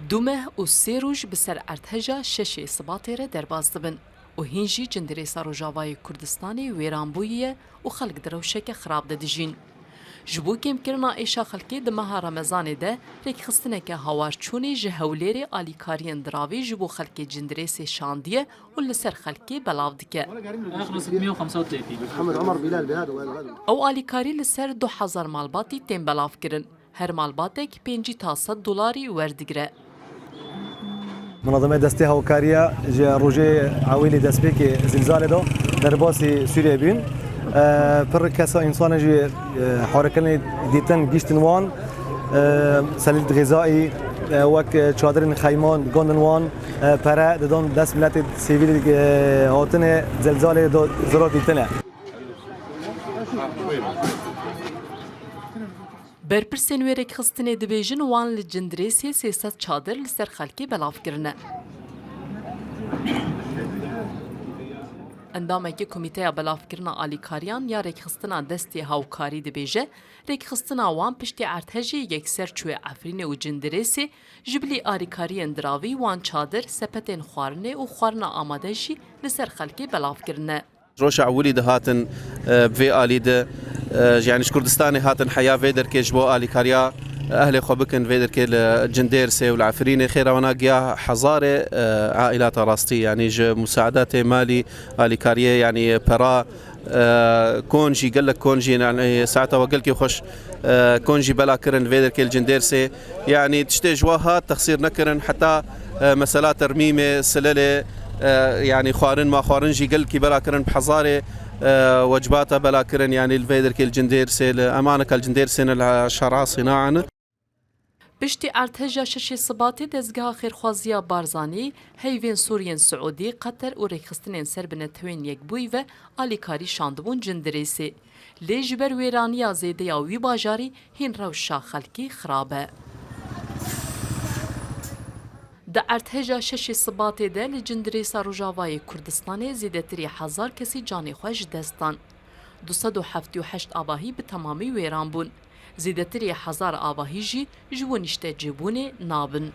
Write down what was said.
دومه و سه روج بسر ارتهجا شش سباتی را درباز دبن و هینجی جندریسا روجاوای کردستانی ویرانبویه و خلق دروشک خراب ددجین. جبو کم کرنا ایشا خلقی دمها رمضان ده ریک خستنه که هوار چونی جهولیر آلیکاری اندراوی جبو خلقی جندریس شاندیه و لسر خلقی بلاو دکه. او آلیکاری لسر 2000 مالباتی تیم بلاو کرن. هر مالباتك 5 تا 100 دلاری وردگره. منظمة دستي هاوكاريا جا روجي عويلي دسبيكي زلزال دو درباسي سوريا بين پر كسا انسان جي حركني ديتن جيشتن وان سليل غذائي وك چادرن خيمان گاندن وان پرا ددون دست ملت سيفيل هاتن زلزال دو زرار ديتنه. برپرسین ویرک خستنه دبیجن وان لجندریسی سیاست چادر لسر خلکی بلاف کرنه. اندامه که کمیته بلاف کرنا آلیکاریان یا ریک خستنا دستی هاوکاری دبیجه ریک خستنا وان پشتی ارتهجی یکسر چوی افرین و جندریسی جبلی آلیکاری اندراوی وان چادر سپتین خوارنه و خوارنا آماده جی لسر خلکی بلاف کرنه. روش عولی ده هاتن في آلی ده يعني كردستاني هاتن حياة فيدر كيش بو آلی كاريا أهل خوبكن فيدر كيل جندير سي والعفريني خير وانا جيا حزارة عائلات راستي يعني مساعدات مالي آلی كاريا يعني برا كونجي قال لك كونجي يعني ساعتها وقال كي خوش كونجي بلا كرن فيدر كيل جندير سي يعني تشتي جواهات تخسير نكرن حتى مسألة ترميمة سلالة يعني خوارن ما خوارن جي قال كي بلا كرن بحزارة وجباتها بلا كرن يعني الفيدر كي الجندير سيل أمانة كالجندير سين الشرع صناعة بشتی ارتهجا شش صباتی دزگاه خیرخوازیا بارزانی هیوین سوریان سعودی قطر و ریخستنین سربنتوین یک بوی و آلیکاری شاندبون جندریسی. لیجبر ویرانیا زیده یا وی باجاری هین روشا خلکی خرابه. در ارتهجا شش صباتی ده لجندریسا روجاوای کردستانی زیدتری 1000 کسی جانی خوش دستان. 278 آباهی به تمامی ویران بون. زیدتری 1000 آباهی جی جوانشته جبونه نابن.